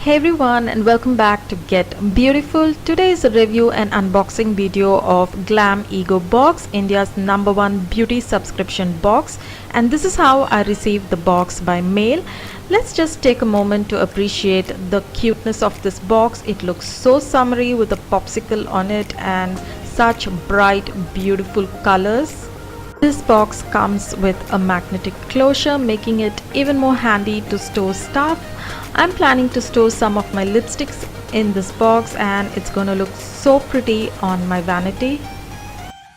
Hey everyone, and welcome back to Get Beautiful. Today is a review and unboxing video of Glamego box, India's #1 beauty subscription box, and this is how I received the box by mail. Let's just take a moment to appreciate the cuteness of this box. It looks so summery with a popsicle on it and such bright beautiful colors. This box comes with a magnetic closure, making it even more handy to store stuff. I'm planning to store some of my lipsticks in this box and it's gonna look so pretty on my vanity.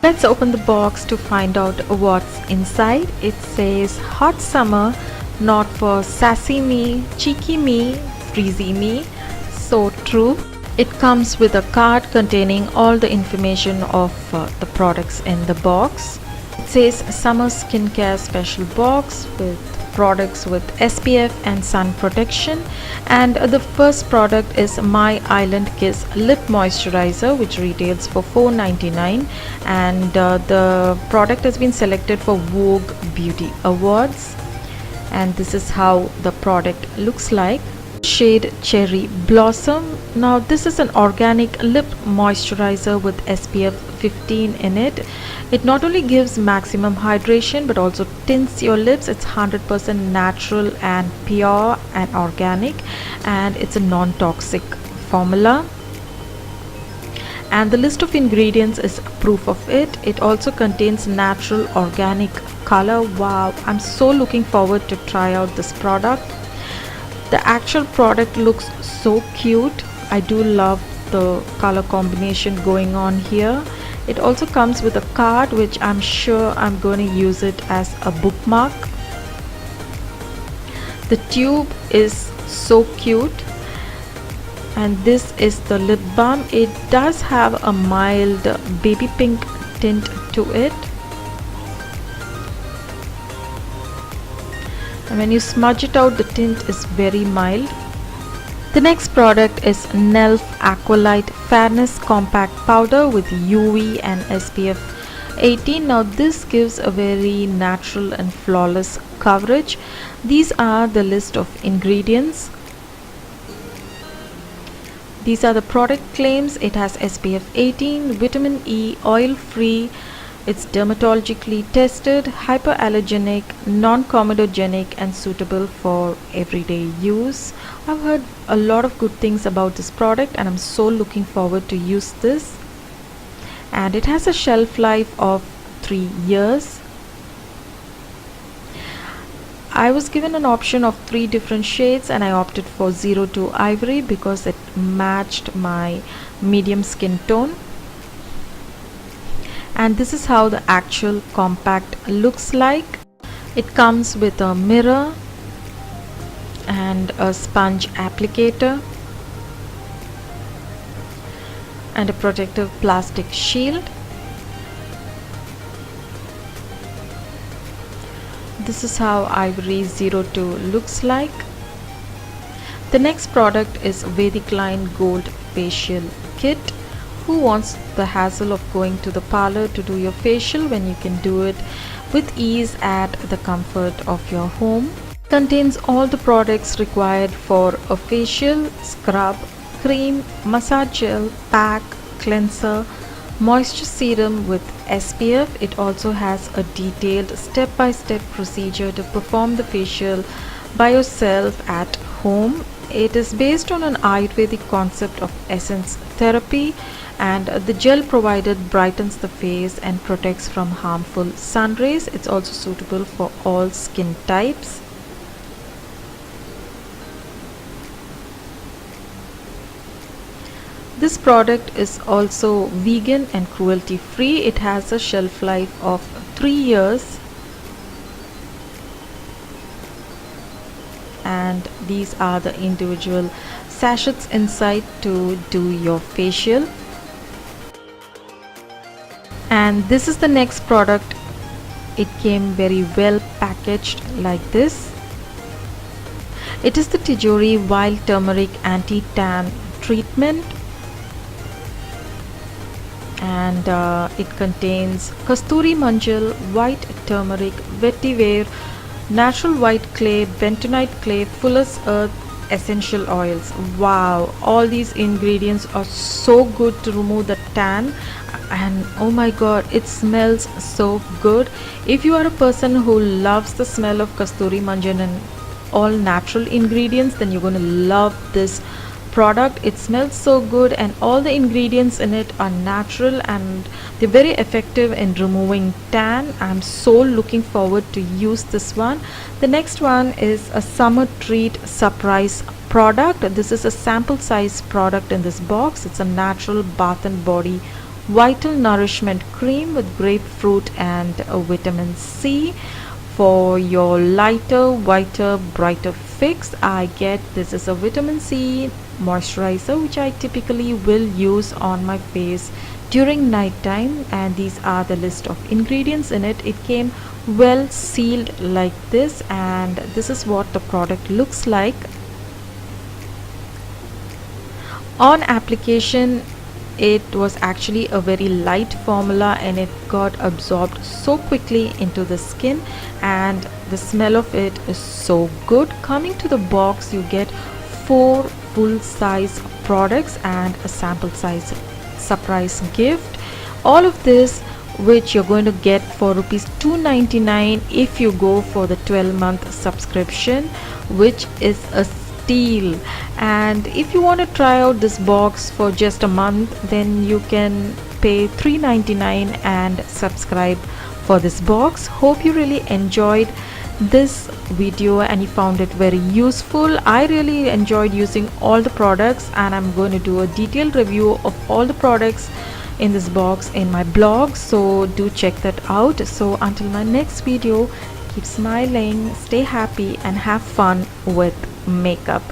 Let's open the box to find out what's inside. It says hot summer, not for sassy me, cheeky me, freezy me. So true. It comes with a card containing all the information of the products in the box. It says summer skincare special box with products with SPF and sun protection, and the first product is My Island Kiss lip moisturizer, which retails for $4.99, and the product has been selected for Vogue Beauty Awards, and this is how the product looks like. Shade Cherry Blossom. Now this is an organic lip moisturizer with SPF 15 in it. It not only gives maximum hydration but also tints your lips. It's 100% natural and pure and organic, and it's a non-toxic formula. And the list of ingredients is proof of it. It also contains natural organic color. Wow, I'm so looking forward to try out this product. The actual product looks so cute. I do love the color combination going on here. It also comes with a card, which I'm sure I'm going to use it as a bookmark. The tube is so cute, and this is the lip balm. It does have a mild baby pink tint to it, and when you smudge it out, the tint is very mild. The next product is NELF Aqualite Fairness Compact Powder with UV and SPF 18. Now this gives a very natural and flawless coverage. These are the list of ingredients. These are the product claims. It has SPF 18, vitamin E, oil free. It's dermatologically tested, hypoallergenic, non-comedogenic, and suitable for everyday use. I've heard a lot of good things about this product and I'm so looking forward to use this. And it has a shelf life of 3 years. I was given an option of 3 different shades and I opted for 02 Ivory because it matched my medium skin tone. And this is how the actual compact looks like. It comes with a mirror and a sponge applicator and a protective plastic shield. This is how Ivory 02 looks like. The next product is Vedic Line Gold Facial Kit. Who wants the hassle of going to the parlor to do your facial when you can do it with ease at the comfort of your home? Contains all the products required for a facial: scrub, cream, massage gel, pack, cleanser, moisture serum with SPF. It also has a detailed step-by-step procedure to perform the facial by yourself at home. It is based on an Ayurvedic concept of essence therapy, and the gel provided brightens the face and protects from harmful sun rays. It's also suitable for all skin types. This product is also vegan and cruelty free. It has a shelf life of 3 years. And these are the individual sachets inside to do your facial. And this is the next product. It came very well packaged like this. It is the TJORI Wild Turmeric Anti-Tan Treatment, and it contains kasturi manjal, white turmeric, vetiver, natural white clay, bentonite clay, fuller's earth, essential oils. Wow, all these ingredients are so good to remove the tan, and oh my god, it smells so good. If you are a person who loves the smell of kasturi manjan and all natural ingredients, then you're going to love this product. It smells so good and all the ingredients in it are natural and they're very effective in removing tan. I'm so looking forward to use this one. The next one is a summer treat surprise product. This is a sample size product in this box. It's a natural bath and body vital nourishment cream with grapefruit and vitamin C for your lighter, whiter, brighter fix. I get this is a vitamin C moisturizer which I typically will use on my face during night time, and these are the list of ingredients in it. It came well sealed like this, and this is what the product looks like. On application, it was actually a very light formula and it got absorbed so quickly into the skin, and the smell of it is so good. Coming to the box, you get 4 full size products and a sample size surprise gift. All of this which you're going to get for rupees 299 if you go for the 12-month subscription, which is a steal. And if you want to try out this box for just a month, then you can pay 399 and subscribe for this box. Hope you really enjoyed this video and you found it very useful. I really enjoyed using all the products, and I'm going to do a detailed review of all the products in this box in my blog, so do check that out. So until my next video, keep smiling, stay happy and have fun with makeup.